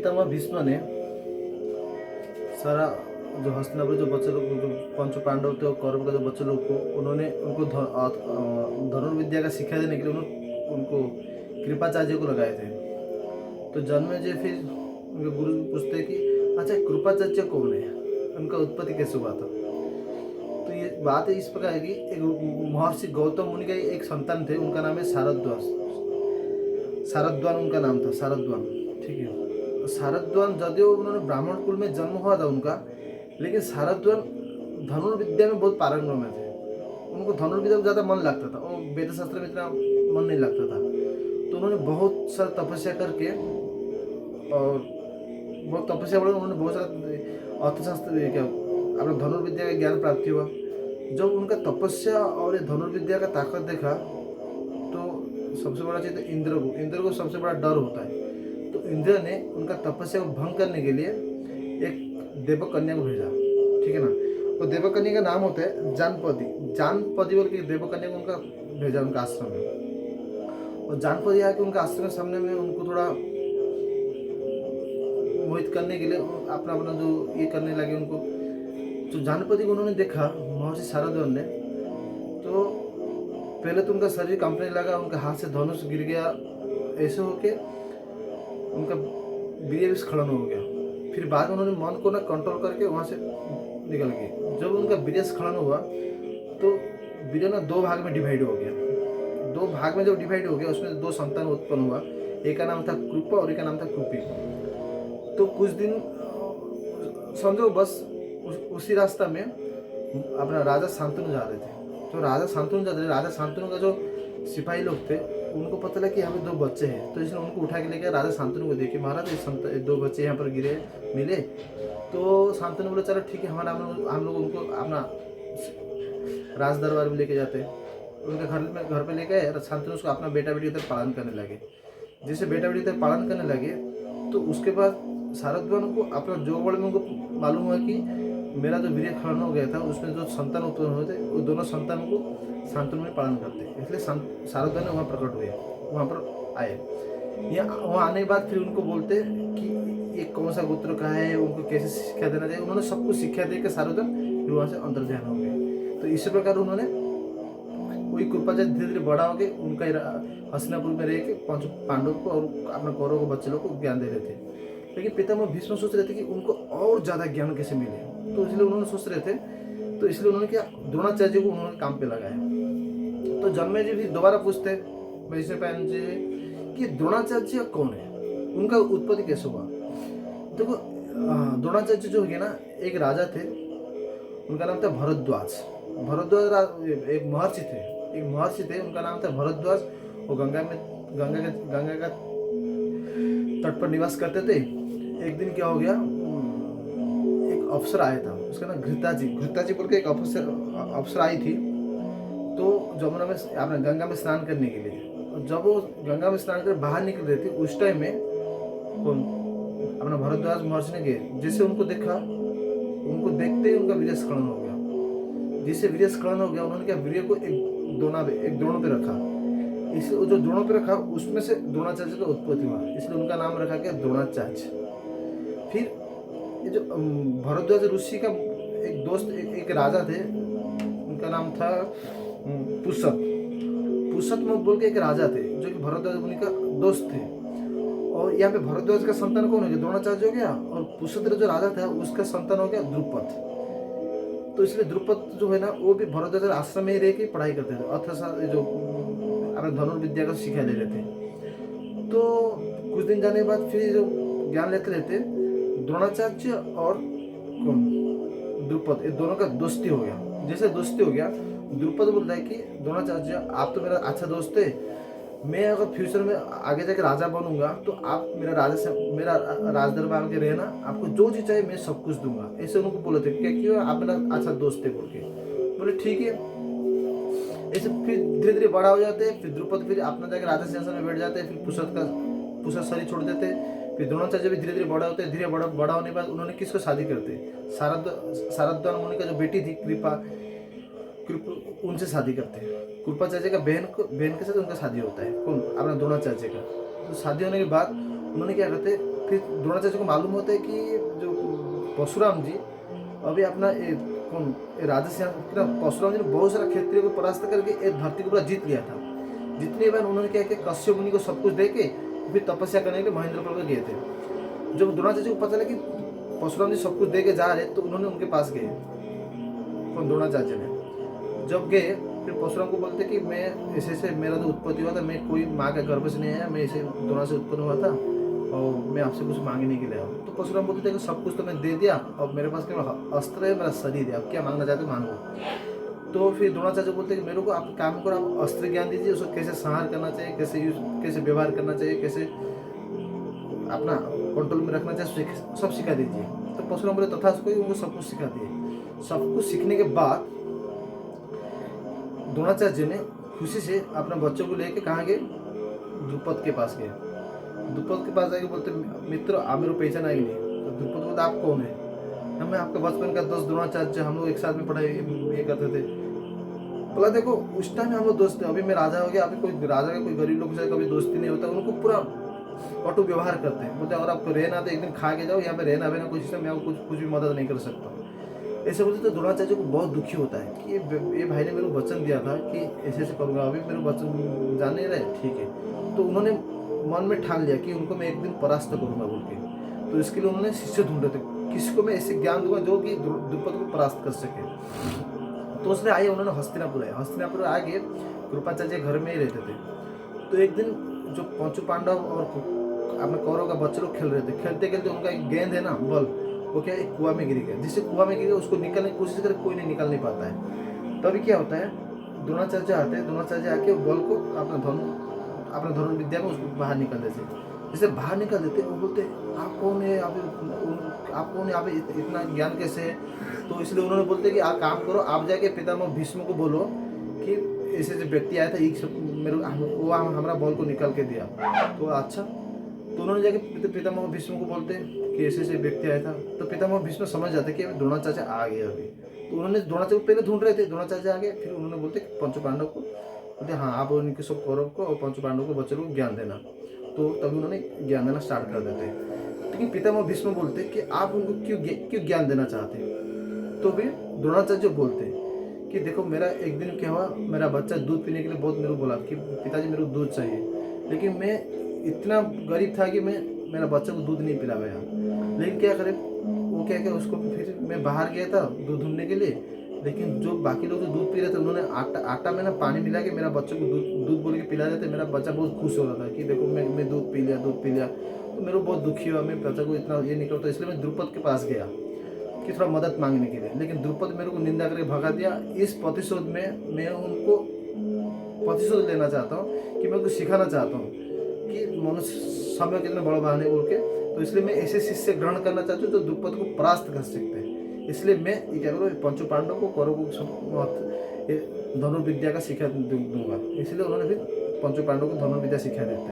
पितामह भीष्म ने सारा जो हस्तिनापुर जो बच्चे लोग जो पंच पांडव थे और कौरव का जो बच्चे लोग को उन्होंने उनको धनुर्विद्या का शिक्षा देने के लिए उनको कृपाचार्य को लगाए थे। तो जन्मेजय फिर उनके गुरु पूछते कि अच्छा कृपाचार्य कौन है, उनका उत्पत्ति कैसे हुआ था। तो ये बात है इस प्रकार की, एक महर्षि गौतम मुनि का एक संतान थे, उनका नाम है शारद्वाज। शारद्वान उनका नाम था, शारद्वान। ठीक है, शारद्वान जदियो उन्होंने ब्राह्मण कुल में जन्म हुआ था उनका, लेकिन शारद्वान धनुर्विद्या में बहुत पारंगम में थे। उनको धनुर्विद्या में ज़्यादा मन लगता था और वेद शास्त्र में इतना मन नहीं लगता था। तो उन्होंने बहुत सारा तपस्या करके और बहुत तपस्या बढ़ा, उन्होंने बहुत सारा अर्थशास्त्र क्या अपना धनुर्विद्या का ज्ञान प्राप्ति हुआ। जब उनका तपस्या और ये धनुर्विद्या का ताकत देखा तो सबसे बड़ा चीज़ इंद्र को सबसे बड़ा डर होता है। तो इंद्र ने उनका तपस्या को भंग करने के लिए एक देवक कन्या को भेजा। ठीक है ना, तो देवक कन्या का नाम होता है जानपदी बोल के देवक कन्या को उनका भेजा उनका आश्रम में। और जानपदी आके उनका आश्रम के सामने में उनको थोड़ा मोहित करने के लिए अपना अपना जो ये करने लगे उनको। तो जानपदी को उन्होंने देखा महर्षि शारद्वान ने, तो पहले तो उनका शरीर कांपने लगा, उनके हाथ से धनुष गिर गया, ऐसे होके उनका वीर्य विस्खलन हो गया। फिर बाद में उन्होंने मन को ना कंट्रोल करके वहाँ से निकल गए। जब उनका वीर्य स्खलन हुआ तो वीर्य ना दो भाग में डिवाइड हो गया। दो भाग में जब डिवाइड हो गया उसमें दो संतान उत्पन्न हुआ, एक का नाम था कृप और एक का नाम था कृपी। तो कुछ दिन समझो बस उसी रास्ता में अपना राजा शांतनु जा रहे थे। तो राजा शांतनु जा रहे, राजा शांतनु का जो सिपाही लोग थे उनको पता लगा कि यहाँ पे दो बच्चे हैं। तो इसने उनको उठा के लेकर राजा शांतनु को देखे, महाराज दो बच्चे यहाँ पर गिरे मिले। तो शांतनु बोले चलो ठीक है, हमारा हम लोग उनको अपना राज दरबार में लेके जाते। उनके घर पे लेके आए। शांतनु उसको अपना बेटा बेटी की तरह पालन करने लगे। जैसे बेटा बेटी की तरह पालन करने लगे तो उसके बाद शारद्वान को अपना जोगबल में उनको मालूम हुआ कि मेरा जो वीर्य खनन हो गया था उसमें जो संतान उत्पन्न हुए थे वो दोनों संतान को शांतनु में पालन करते, इसलिए शारद्वान वहाँ प्रकट हुए, वहाँ पर आए। वहाँ आने के बाद फिर उनको बोलते कि ये कौन सा गोत्र का है, उनको कैसे शिक्षा देना चाहिए। उन्होंने सबको शिक्षा देकर शारद्वान फिर वहाँ से अंतर्ध्यान हो गए। तो इसी प्रकार उन्होंने वही कृपाचार्य धीरे धीरे बड़ा हो गए, उनका हस्तिनापुर में रह के पंच पांडव को और अपने कौरव को बच्चे लोग को ज्ञान दे रहे थे। लेकिन पितामह भीष्म सोच रहे थे कि उनको और ज़्यादा ज्ञान कैसे मिले, तो इसलिए उन्होंने सोच रहे थे। तो इसलिए उन्होंने क्या द्रोणाचार्य को उन्होंने काम पे लगाया। तो जन्मेजय भी दोबारा पूछते भीष्म जी कि द्रोणाचार्य कौन है, उनका उत्पत्ति कैसे हुआ। देखो द्रोणाचार्य जो है ना एक राजा थे, उनका नाम था भरद्वाज। एक महर्षि थे, उनका नाम था भरद्वाज। वो गंगा का तट पर निवास करते थे। एक दिन क्या हो गया, एक अफसर आया था, उसका नाम घृताजी बोल के एक अफसर आई थी। तो जमुना में अपने गंगा में स्नान करने के लिए, जब वो गंगा में स्नान कर बाहर निकल रही थी उस टाइम में अपना भरद्वाज महर्षि ने गए। जैसे उनको देखा, उनको देखते ही उनका वीर्य स्खलन हो गया। जिससे वीर्य स्खलन हो गया उन्होंने क्या वीर्य को एक द्रोण पे रखा। इसलिए जो द्रोणों पे रखा उसमें से द्रोणाचार्य का उत्पत्ति हुआ, इसलिए उनका नाम रखा गया द्रोणाचार्य। फिर ये जो भरद्वाज ऋषि का एक दोस्त एक राजा थे, उनका नाम था पुष्यत बोल के एक राजा थे जो कि भरद्वाज मुनि का दोस्त थे। और यहाँ पे भरद्वाज का संतान कौन हो गया, द्रोणाचार्य हो गया। और पुष्यत जो राजा था उसका संतान हो गया द्रुपद। तो इसलिए द्रुपद जो है ना वो भी भरद्वाज आश्रम में ही रह के पढ़ाई करते थे, अर्थशास्त्र जो अपने धनुर्विद्या का शिक्षा दे रहे थे। तो कुछ दिन जाने के बाद फिर जो ज्ञान लेते रहते द्रोणाचार्य और द्रुपद, ये दोनों का दोस्ती हो गया। जैसे दोस्ती हो गया, द्रुपद बोलता है कि द्रोणाचार्य आप तो मेरा अच्छा दोस्त है, मैं अगर फ्यूचर में आगे जाकर राजा बनूंगा तो आप मेरा राज दरबार के रहना, आपको जो चीज चाहिए मैं सब कुछ दूंगा। ऐसे उनको बोले थे क्यों आप मेरा अच्छा दोस्त है बोल के। बोले ठीक है। ऐसे फिर धीरे धीरे बड़ा हो जाते हैं। फिर द्रुपद फिर अपना जाकर राजा सिंहासन में बैठ जाते हैं। फिर पुष्यत शरीर छोड़ देते हैं। फिर द्रोणाचार्य भी धीरे धीरे बड़ा होते हैं। धीरे बड़ा होने के बाद उन्होंने किसको शादी करते, शारद्वान मुनि का जो बेटी थी कृपा, उनसे शादी करते हैं। कृपाचार्य का बहन के साथ उनका शादी होता है, कौन अपना द्रोणाचार्य का। तो शादी होने के बाद उन्होंने क्या करते, फिर द्रोणाचार्य को मालूम होता है कि जो परशुराम जी अभी अपना कौन राजस्थान परशुराम जी ने बहुत सारा क्षेत्रियों को परास्त करके एक धरती को पूरा जीत लिया था। जितने बार उन्होंने क्या किया, कश्यप मुनि को सब कुछ दे के फिर तपस्या करने के लिए महेंद्र पर्वत गए थे। जब द्रोणाचार्य को पता लगा कि परशुराम जी सब कुछ दे के जा रहे, तो उन्होंने उनके पास गए, कौन द्रोणाचार्य ने। जब गए फिर परशुराम को बोलते कि मैं ऐसे मेरा तो उत्पत्ति हुआ था, मैं कोई माँ के गर्भ से नहीं आया, मैं ऐसे द्रोणा से उत्पन्न हुआ था और मैं आपसे कुछ मांगने के लिए आया। तो परशुराम बोलते थे कि सब कुछ तो मैं दे दिया, अब मेरे पास केवल अस्त्र है, मेरा शरीर है, अब क्या मांगना चाहते हो मांगो। तो फिर द्रोणाचार्य बोलते हैं कि मेरे को आप काम करो, आप अस्त्र ज्ञान दीजिए, उसको कैसे संहार करना चाहिए, कैसे व्यवहार करना चाहिए, कैसे अपना कंट्रोल में रखना चाहिए, सब सिखा दीजिए। तो परशुराम बोले तथा उनको सब कुछ सिखा दिए। सब कुछ सीखने के बाद द्रोणाचार्य जी ने खुशी से अपने बच्चों को लेके कहाँ गए, द्रुपद के पास गए। द्रुपद के पास जाके बोलते मित्र आप मेरे को पहचान आएगी नहीं। तो द्रुपद बोलते आप कौन है? हमें आपके बचपन का दोस्त द्रोणाचार्य, हम लोग एक साथ में पढ़ाई ये करते थे। बोला देखो उस टाइम हम लोग दोस्त थे, अभी मैं राजा हो गया, अभी कोई राजा का कोई गरीब लोग से कभी दोस्ती नहीं होता, उनको पूरा कटु व्यवहार करते हैं। बोलते अगर आपको रहना तो एक दिन खा के जाओ, यहाँ पे रहना ना कुछ मैं कुछ भी मदद नहीं कर सकता। ऐसे बोलते तो द्रोणाचार्य को बहुत दुखी होता है कि ये भाई ने मेरे को वचन दिया था कि ऐसे करूँगा, अभी मेरे वचन जान नहीं रहे, ठीक है। तो उन्होंने मन में ठान लिया कि उनको मैं एक दिन परास्त करूँगा बोल के। तो इसके लिए उन्होंने शिष्य ढूंढ रहे थे, किसको मैं ऐसे ज्ञान दूंगा जो कि द्रुपद को परास्त कर सके। तो उसने आए, उन्होंने हस्तिनापुर आए। हस्तिनापुर आगे कृपाचार्य घर में ही रहते थे। तो एक दिन जो पंचु पांडव और अपने कौरव का बच्चे लोग खेल रहे थे, खेलते खेलते उनका एक गेंद है ना बॉल, वो क्या एक कुआं में गिर गया। जिससे कुआं में गिर गया उसको निकालने की कोशिश करे, कोई नहीं निकाल नहीं पाता है। तभी क्या होता है, द्रोणाचार्य आते हैं, द्रोणाचार्य आके बॉल को अपने धनुष विद्या में उसको बाहर निकाल देते। जैसे बाहर निकाल देते वो बोलते आप कौन है, आप कौन है, आप इतना ज्ञान कैसे है। तो इसलिए उन्होंने बोलते कि आप काम करो, आप जाके पितामह भीष्म को बोलो कि ऐसे जो व्यक्ति आया था एक सब मेरे वो हमारा बॉल को निकाल के दिया। तो अच्छा, तो उन्होंने जाके पितामह भीष्म को बोलते कि ऐसे ऐसे व्यक्ति आया था। तो पितामह भीष्म समझ जाते कि द्रोणाचार्य आ गया अभी। तो उन्होंने द्रोणाचार्य को पहले ढूंढ रहे थे, द्रोणाचार्य आ गए। फिर उन्होंने बोलते पंचु पांडव को बोलते हाँ आप उनके सब कौरव को और पंचु पांडव को बच्चों को ज्ञान देना। तो तभी उन्होंने ज्ञान देना स्टार्ट कर देते। लेकिन पितामह भीष्म बोलते कि आप उनको क्यों ज्ञान देना चाहते हैं। तो भी द्रोणाचार्य बोलते कि देखो मेरा एक दिन क्या हुआ, मेरा बच्चा दूध पीने के लिए बहुत मेरे को बोला कि पिताजी मेरे को दूध चाहिए, लेकिन मैं इतना गरीब था कि मेरा बच्चा को दूध नहीं पिला गया। लेकिन क्या करे, वो क्या क्या उसको फिर मैं बाहर गया था दूध ढूंढने के लिए, लेकिन जो बाकी लोग जो दूध पी रहे थे उन्होंने आटा में ना पानी मिला के मेरा बच्चे को दूध बोल के पिला रहे थे। मेरा बच्चा बहुत खुश हो रहा था कि देखो मैं दूध पी लिया। तो मेरे को बहुत दुखी हुआ, मैं बच्चा को इतना ये निकलता, इसलिए मैं द्रुपद के पास गया कि थोड़ा मदद मांगने के लिए। लेकिन द्रुपद मेरे को निंदा करके भगा दिया। इस प्रतिशोध में मैं उनको प्रतिशोध लेना चाहता हूँ कि मैं उनको सिखाना चाहता हूँ कि मनुष्य समय कितना बड़ा बहान है बोल के। तो इसलिए मैं ऐसे शिष्य ग्रहण करना चाहता हूँ जो द्रुपद को परास्त कर सकते हैं। इसलिए मैं ये क्या करूँ, पंचु पांडव को कौरव को सब धनुर्विद्या का शिक्षा दूंगा। इसलिए उन्होंने फिर पंचु पांडव को धनुर्विद्या सिखा देते हैं।